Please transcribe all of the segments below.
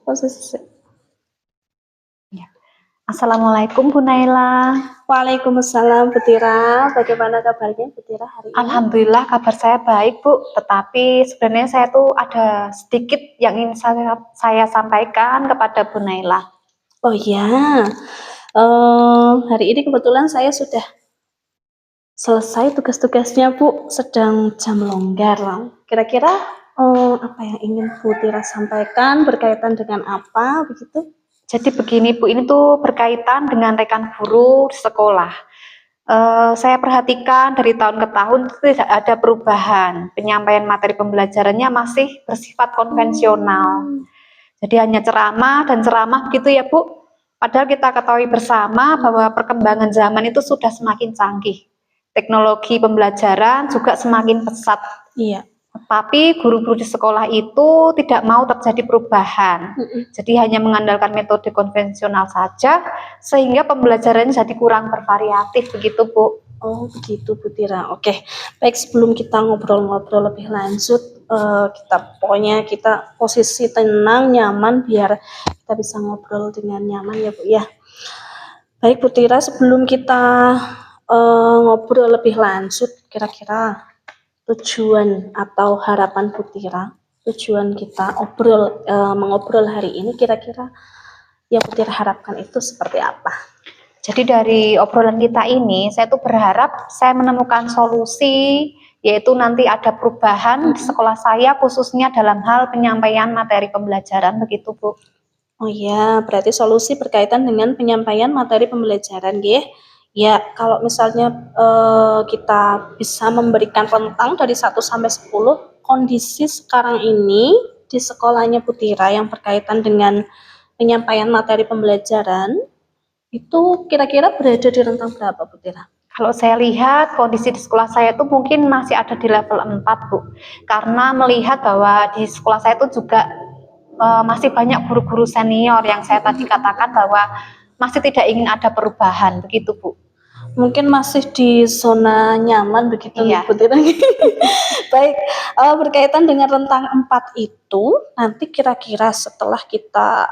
Posisi. Ya. Assalamualaikum Bu Naila. Waalaikumsalam Bu Tira. Bagaimana kabarnya Bu Tira hari ini? Alhamdulillah kabar saya baik Bu. Tetapi sebenarnya saya tuh ada sedikit yang ingin saya sampaikan kepada Bu Naila. Oh ya, hari ini kebetulan saya sudah selesai tugas-tugasnya Bu, sedang jam longgar. Kira-kira apa yang ingin Bu Tira sampaikan berkaitan dengan apa begitu? Jadi begini Bu, ini tuh berkaitan dengan rekan guru di sekolah. Saya perhatikan dari tahun ke tahun itu tidak ada perubahan. Penyampaian materi pembelajarannya masih bersifat konvensional. Jadi hanya ceramah dan ceramah gitu ya Bu. Padahal kita ketahui bersama bahwa perkembangan zaman itu sudah semakin canggih. Teknologi pembelajaran juga semakin pesat. Iya. Tapi guru-guru di sekolah itu tidak mau terjadi perubahan. Jadi hanya mengandalkan metode konvensional saja, sehingga pembelajaran jadi kurang bervariatif begitu Bu. Oh begitu Bu Tira. Oke, baik sebelum kita ngobrol-ngobrol lebih lanjut, kita posisi tenang, nyaman biar kita bisa ngobrol dengan nyaman ya Bu ya. Baik Bu Tira, sebelum kita ngobrol lebih lanjut, kira-kira tujuan atau harapan Bu Tira, tujuan kita mengobrol hari ini, kira-kira yang Bu Tira harapkan itu seperti apa? Jadi dari obrolan kita ini, saya tuh berharap saya menemukan solusi, yaitu nanti ada perubahan di sekolah saya, khususnya dalam hal penyampaian materi pembelajaran, begitu Bu. Oh ya, berarti solusi berkaitan dengan penyampaian materi pembelajaran, ya. Ya, kalau misalnya kita bisa memberikan rentang dari 1 sampai 10, kondisi sekarang ini di sekolahnya Bu Tira yang berkaitan dengan penyampaian materi pembelajaran, itu kira-kira berada di rentang berapa Bu Tira? Kalau saya lihat kondisi di sekolah saya itu mungkin masih ada di level 4 Bu. Karena melihat bahwa di sekolah saya itu juga masih banyak guru-guru senior yang saya tadi katakan bahwa masih tidak ingin ada perubahan, begitu Bu. Mungkin masih di zona nyaman begitu Iya. Bu Tira. Baik, berkaitan dengan rentang 4 itu, nanti kira-kira setelah kita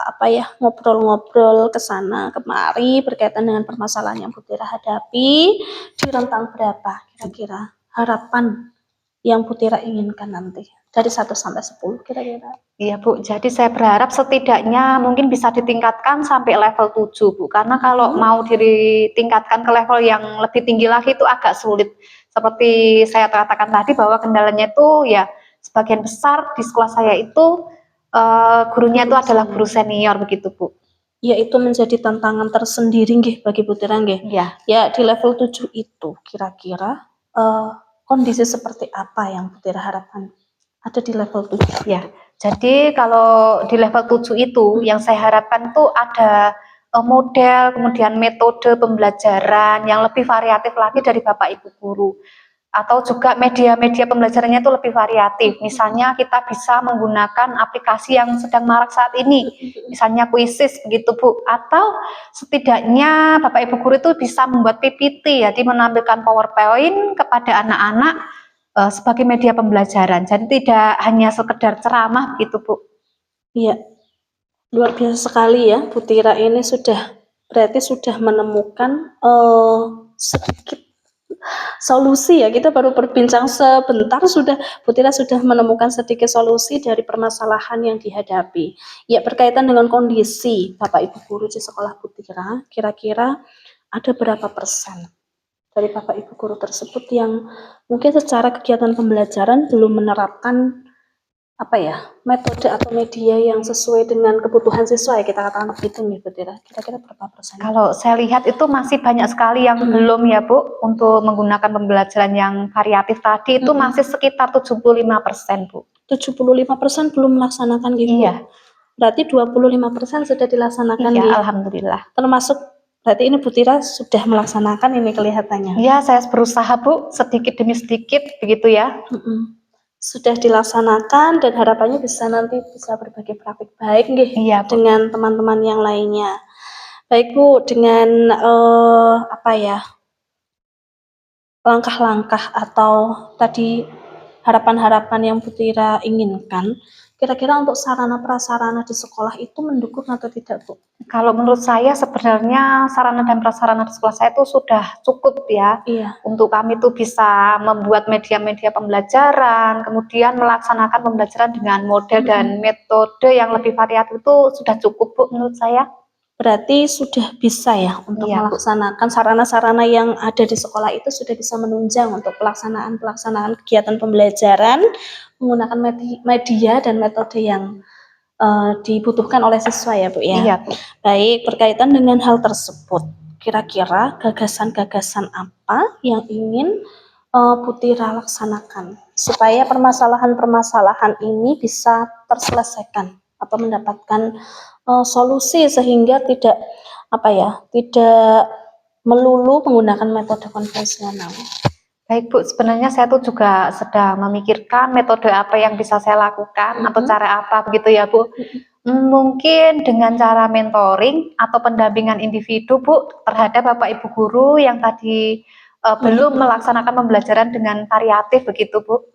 ngobrol-ngobrol ke sana kemari berkaitan dengan permasalahan yang Bu Tira hadapi, di rentang berapa kira-kira harapan yang Bu Tira inginkan nanti? Dari 1 sampai 10 kira-kira. Iya Bu, jadi saya berharap setidaknya mungkin bisa ditingkatkan sampai level 7 Bu. Karena kalau mau ditingkatkan ke level yang lebih tinggi lagi itu agak sulit. Seperti saya katakan tadi bahwa kendalanya itu ya sebagian besar di sekolah saya itu gurunya itu adalah guru senior begitu Bu. Ya itu menjadi tantangan tersendiri nggih bagi Bu Tira nggih. Iya. Ya di level 7 itu kira-kira kondisi seperti apa yang Bu Tira harapkan ada di level 7? Ya, jadi kalau di level 7 itu yang saya harapkan tuh ada model, kemudian metode pembelajaran yang lebih variatif lagi dari Bapak Ibu guru. Atau juga media-media pembelajarannya itu lebih variatif. Misalnya kita bisa menggunakan aplikasi yang sedang marak saat ini, misalnya Quizzes begitu Bu. Atau setidaknya Bapak Ibu guru itu bisa membuat PPT, jadi menampilkan PowerPoint kepada anak-anak sebagai media pembelajaran. Jadi tidak hanya sekedar ceramah gitu Bu. Iya, luar biasa sekali ya Bu Tira ini berarti sudah menemukan sedikit solusi ya. Kita baru berbincang sebentar Bu Tira sudah menemukan sedikit solusi dari permasalahan yang dihadapi. Ya berkaitan dengan kondisi Bapak Ibu guru di sekolah Bu Tira, kira-kira ada berapa persen dari Bapak Ibu guru tersebut yang mungkin secara kegiatan pembelajaran belum menerapkan metode atau media yang sesuai dengan kebutuhan siswa ya, kita katakan begitu nih Bu Tira. Kira-kira berapa persen? Kalau saya lihat itu masih banyak sekali yang belum ya Bu untuk menggunakan pembelajaran yang variatif tadi itu masih sekitar 75% Bu. 75% belum melaksanakan gitu. Iya. Berarti 25% sudah dilaksanakan Iya, di. alhamdulillah. Termasuk berarti ini Bu Tira sudah melaksanakan ini kelihatannya. Iya, saya berusaha Bu, sedikit demi sedikit begitu ya. Sudah dilaksanakan dan harapannya nanti bisa berbagi praktik baik nggih Iya, Bu. dengan teman-teman yang lainnya. Baik Bu, dengan langkah-langkah atau tadi harapan-harapan yang Bu Tira inginkan, Kira-kira untuk sarana prasarana di sekolah itu mendukung atau tidak, Bu? Kalau menurut saya sebenarnya sarana dan prasarana di sekolah saya itu sudah cukup ya. Iya. Untuk kami tuh bisa membuat media-media pembelajaran, kemudian melaksanakan pembelajaran dengan model dan metode yang lebih variatif itu sudah cukup, Bu, menurut saya. Berarti sudah bisa ya untuk Iya, Bu. melaksanakan sarana-sarana yang ada di sekolah itu sudah bisa menunjang untuk pelaksanaan kegiatan pembelajaran menggunakan media dan metode yang dibutuhkan oleh siswa ya, Bu, ya. Iya, Bu. Baik, berkaitan dengan hal tersebut, kira-kira gagasan-gagasan apa yang ingin Bu Tira laksanakan supaya permasalahan-permasalahan ini bisa terselesaikan atau mendapatkan solusi sehingga tidak melulu menggunakan metode konvensional. Baik, Bu, sebenarnya saya tuh juga sedang memikirkan metode apa yang bisa saya lakukan atau cara apa begitu ya, Bu. Mungkin dengan cara mentoring atau pendampingan individu, Bu, terhadap Bapak Ibu guru yang tadi belum melaksanakan pembelajaran dengan variatif begitu, Bu.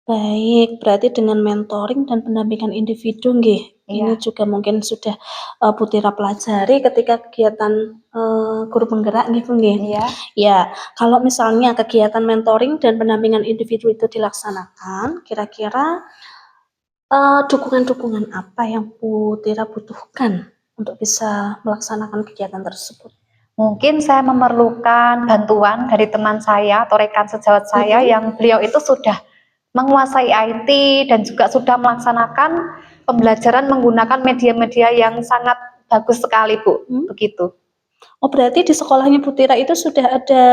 Baik, berarti dengan mentoring dan pendampingan individu nggih. Ini Iya. juga mungkin sudah Bu Tira pelajari ketika kegiatan guru penggerak nggih, Bu nggih. Iya. Ya, kalau misalnya kegiatan mentoring dan pendampingan individu itu dilaksanakan, kira-kira dukungan-dukungan apa yang Bu Tira butuhkan untuk bisa melaksanakan kegiatan tersebut? Mungkin saya memerlukan bantuan dari teman saya atau rekan sejawat saya yang beliau itu sudah menguasai IT dan juga sudah melaksanakan pembelajaran menggunakan media-media yang sangat bagus sekali, Bu. Begitu. Oh, berarti di sekolahnya Bu Tira itu sudah ada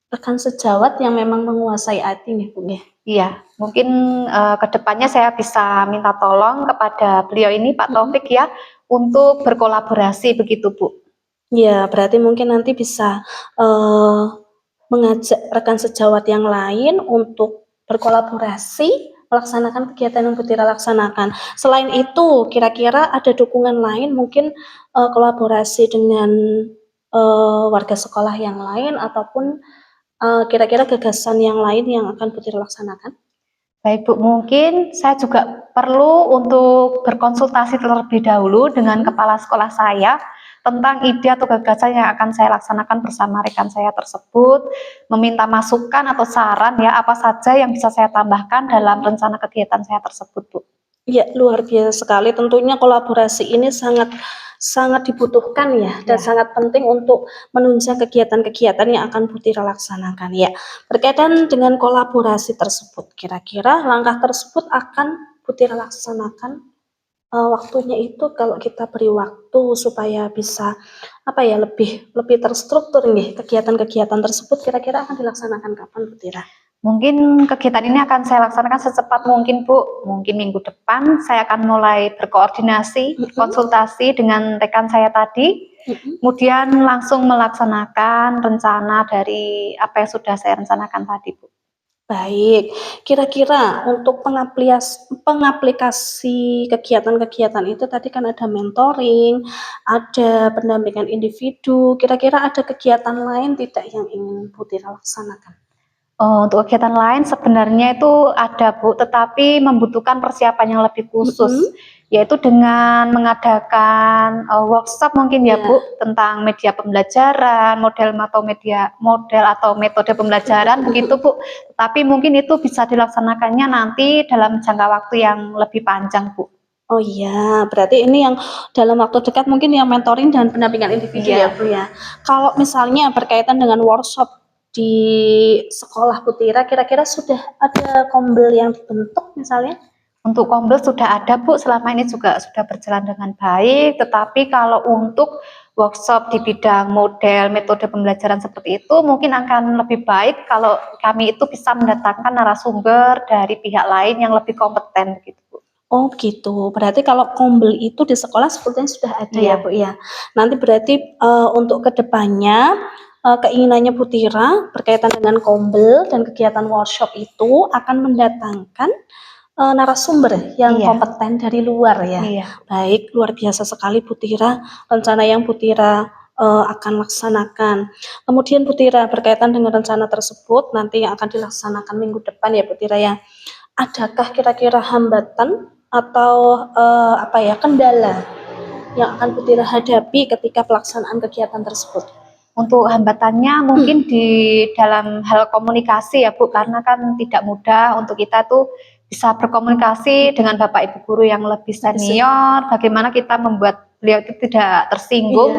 rekan sejawat yang memang menguasai IT nih, Bu, nggih? Iya, mungkin kedepannya saya bisa minta tolong kepada beliau ini, Pak Taufik ya, untuk berkolaborasi begitu, Bu. Ya, berarti mungkin nanti bisa mengajak rekan sejawat yang lain untuk berkolaborasi melaksanakan kegiatan yang Bu Tira laksanakan. Selain itu, kira-kira ada dukungan lain mungkin kolaborasi dengan warga sekolah yang lain ataupun kira-kira gagasan yang lain yang akan Bu Tira laksanakan? Baik, Bu, mungkin saya juga perlu untuk berkonsultasi terlebih dahulu dengan kepala sekolah saya tentang ide atau gagasan yang akan saya laksanakan bersama rekan saya tersebut, meminta masukan atau saran ya apa saja yang bisa saya tambahkan dalam rencana kegiatan saya tersebut, Bu. Ya, luar biasa sekali. Tentunya kolaborasi ini sangat dibutuhkan ya, dan sangat penting untuk menunjang kegiatan-kegiatan yang akan Bu Tira laksanakan ya. Berkaitan dengan kolaborasi tersebut, kira-kira langkah tersebut akan Bu Tira laksanakan waktunya itu kalau kita beri waktu supaya bisa lebih terstruktur nih kegiatan-kegiatan tersebut kira-kira akan dilaksanakan kapan, Bu Tira? Mungkin kegiatan ini akan saya laksanakan secepat mungkin, Bu. Mungkin minggu depan saya akan mulai berkoordinasi, konsultasi dengan rekan saya tadi, kemudian langsung melaksanakan rencana dari apa yang sudah saya rencanakan tadi, Bu. Baik, kira-kira untuk pengaplikasi kegiatan-kegiatan itu tadi kan ada mentoring, ada pendampingan individu, kira-kira ada kegiatan lain tidak yang ingin Bu Tira laksanakan? Untuk kegiatan lain sebenarnya itu ada, Bu, tetapi membutuhkan persiapan yang lebih khusus, yaitu dengan mengadakan workshop mungkin ya, Bu, tentang media pembelajaran, model atau metode pembelajaran begitu, Bu. Tapi mungkin itu bisa dilaksanakannya nanti dalam jangka waktu yang lebih panjang, Bu. Oh iya, berarti ini yang dalam waktu dekat mungkin yang mentoring dan pendampingan individu ya, Bu, ya. Kalau misalnya berkaitan dengan workshop di sekolah Bu Tira, kira-kira sudah ada kombel yang dibentuk misalnya? Untuk kombel sudah ada, Bu, selama ini juga sudah berjalan dengan baik, tetapi kalau untuk workshop di bidang model, metode pembelajaran seperti itu mungkin akan lebih baik kalau kami itu bisa mendatangkan narasumber dari pihak lain yang lebih kompeten begitu, Bu. Oh gitu, berarti kalau kombel itu di sekolah sepertinya sudah ada ya, Bu, ya? Nanti berarti untuk kedepannya keinginannya Bu Tira berkaitan dengan kombel dan kegiatan workshop itu akan mendatangkan narasumber yang kompeten dari luar ya. Baik, luar biasa sekali Bu Tira, rencana yang Bu Tira akan laksanakan. Kemudian Bu Tira berkaitan dengan rencana tersebut nanti yang akan dilaksanakan minggu depan ya Bu Tira ya. Adakah kira-kira hambatan atau kendala yang akan Putira hadapi ketika pelaksanaan kegiatan tersebut? Untuk hambatannya mungkin di dalam hal komunikasi ya Bu, karena kan tidak mudah untuk kita tuh bisa berkomunikasi dengan Bapak Ibu guru yang lebih senior, bagaimana kita membuat beliau itu tidak tersinggung,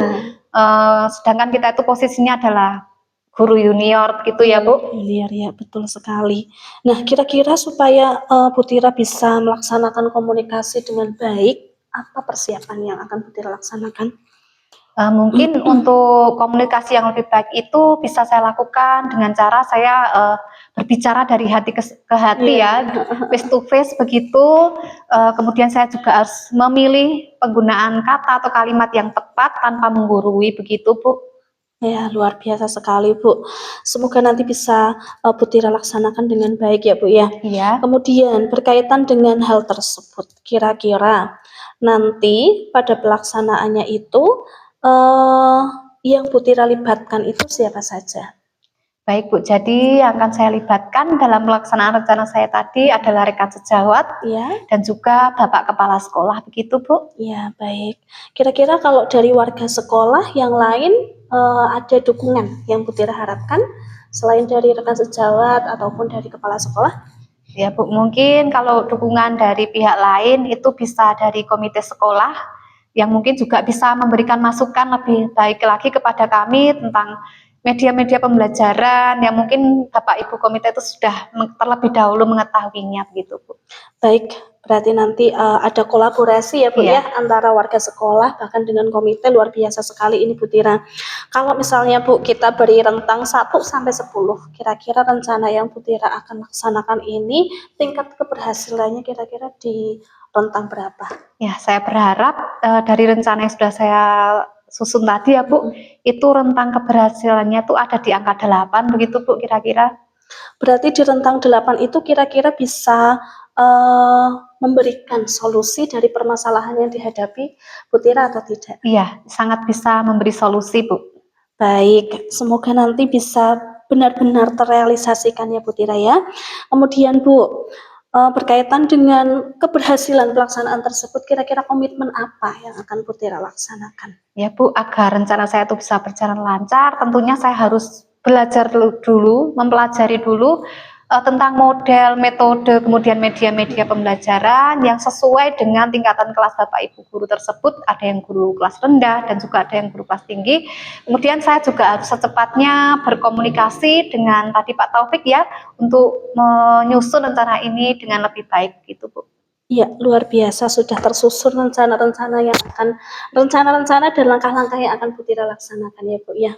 sedangkan kita itu posisinya adalah guru junior gitu ya Bu. Junior ya, betul sekali. Nah, kira-kira supaya Putira bisa melaksanakan komunikasi dengan baik, apa persiapan yang akan Putira laksanakan? Mungkin untuk komunikasi yang lebih baik itu bisa saya lakukan dengan cara saya berbicara dari hati ke hati ya, face to face begitu. Kemudian saya juga harus memilih penggunaan kata atau kalimat yang tepat tanpa menggurui begitu Bu. Ya, luar biasa sekali Bu. Semoga nanti bisa Putira laksanakan dengan baik ya Bu ya. Iya. Kemudian berkaitan dengan hal tersebut, kira-kira nanti pada pelaksanaannya itu yang Putira libatkan itu siapa saja? Baik Bu, jadi yang akan saya libatkan dalam pelaksanaan rencana saya tadi adalah rekan sejawat dan juga Bapak Kepala Sekolah, begitu Bu? Ya, baik. Kira-kira kalau dari warga sekolah yang lain ada dukungan yang Putira harapkan selain dari rekan sejawat ataupun dari Kepala Sekolah? Ya Bu, mungkin kalau dukungan dari pihak lain itu bisa dari komite sekolah yang mungkin juga bisa memberikan masukan lebih baik lagi kepada kami tentang media-media pembelajaran yang mungkin Bapak Ibu komite itu sudah terlebih dahulu mengetahuinya begitu Bu. Baik, berarti nanti ada kolaborasi ya Bu ya antara warga sekolah bahkan dengan komite. Luar biasa sekali ini Bu Tira. Kalau misalnya Bu kita beri rentang 1 sampai 10, kira-kira rencana yang Bu Tira akan laksanakan ini tingkat keberhasilannya kira-kira di rentang berapa? Ya, saya berharap dari rencana yang sudah saya susun tadi ya Bu, itu rentang keberhasilannya tuh ada di angka 8 begitu Bu kira-kira. Berarti di rentang 8 itu kira-kira bisa memberikan solusi dari permasalahan yang dihadapi Bu Tira atau tidak? Iya, sangat bisa memberi solusi Bu. Baik, semoga nanti bisa benar-benar terrealisasikan ya Bu Tira ya. Kemudian Bu, berkaitan dengan keberhasilan pelaksanaan tersebut, kira-kira komitmen apa yang akan Bu Tira laksanakan? Ya Bu, agar rencana saya itu bisa berjalan lancar, tentunya saya harus belajar dulu, mempelajari dulu tentang model, metode, kemudian media-media pembelajaran yang sesuai dengan tingkatan kelas Bapak Ibu guru tersebut. Ada yang guru kelas rendah dan juga ada yang guru kelas tinggi. Kemudian saya juga harus secepatnya berkomunikasi dengan tadi Pak Taufik ya, untuk menyusun rencana ini dengan lebih baik gitu Bu. Iya, luar biasa sudah tersusun rencana-rencana dan langkah-langkah yang akan Bu Tira laksanakan ya Bu ya.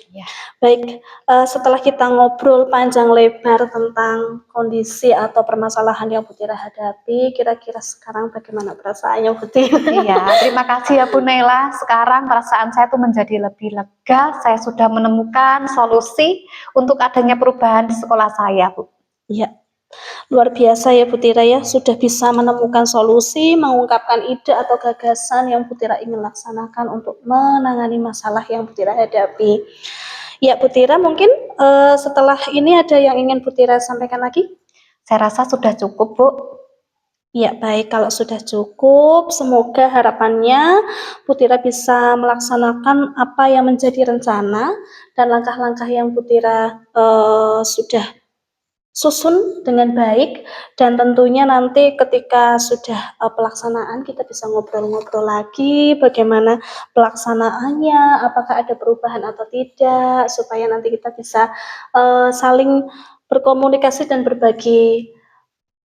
Baik, setelah kita ngobrol panjang lebar tentang kondisi atau permasalahan yang Bu Tira hadapi, kira-kira sekarang bagaimana perasaannya Bu Tira? Iya, terima kasih ya Bu Naila. Sekarang perasaan saya tuh menjadi lebih lega. Saya sudah menemukan solusi untuk adanya perubahan di sekolah saya Bu. Iya. Luar biasa ya Bu Tira ya, sudah bisa menemukan solusi, mengungkapkan ide atau gagasan yang Bu Tira ingin laksanakan untuk menangani masalah yang Bu Tira hadapi. Ya Bu Tira, mungkin setelah ini ada yang ingin Bu Tira sampaikan lagi? Saya rasa sudah cukup Bu. Ya baik, kalau sudah cukup, semoga harapannya Bu Tira bisa melaksanakan apa yang menjadi rencana dan langkah-langkah yang Bu Tira sudah susun dengan baik, dan tentunya nanti ketika sudah pelaksanaan kita bisa ngobrol-ngobrol lagi bagaimana pelaksanaannya, apakah ada perubahan atau tidak, supaya nanti kita bisa saling berkomunikasi dan berbagi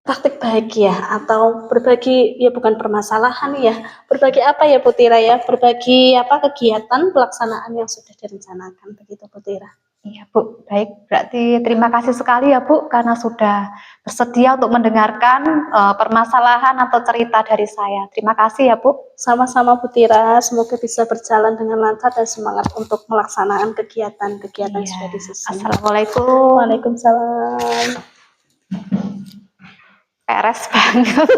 praktik bahagia atau berbagi ya bukan permasalahan ya, berbagi apa ya Bu Tira ya, berbagi kegiatan pelaksanaan yang sudah direncanakan begitu Bu Tira. Iya Bu, baik. Berarti terima kasih sekali ya Bu karena sudah bersedia untuk mendengarkan permasalahan atau cerita dari saya. Terima kasih ya Bu. Sama-sama Bu Tira, semoga bisa berjalan dengan lancar dan semangat untuk melaksanakan kegiatan-kegiatan sudah disusun. Assalamualaikum. Waalaikumsalam. Peres banget.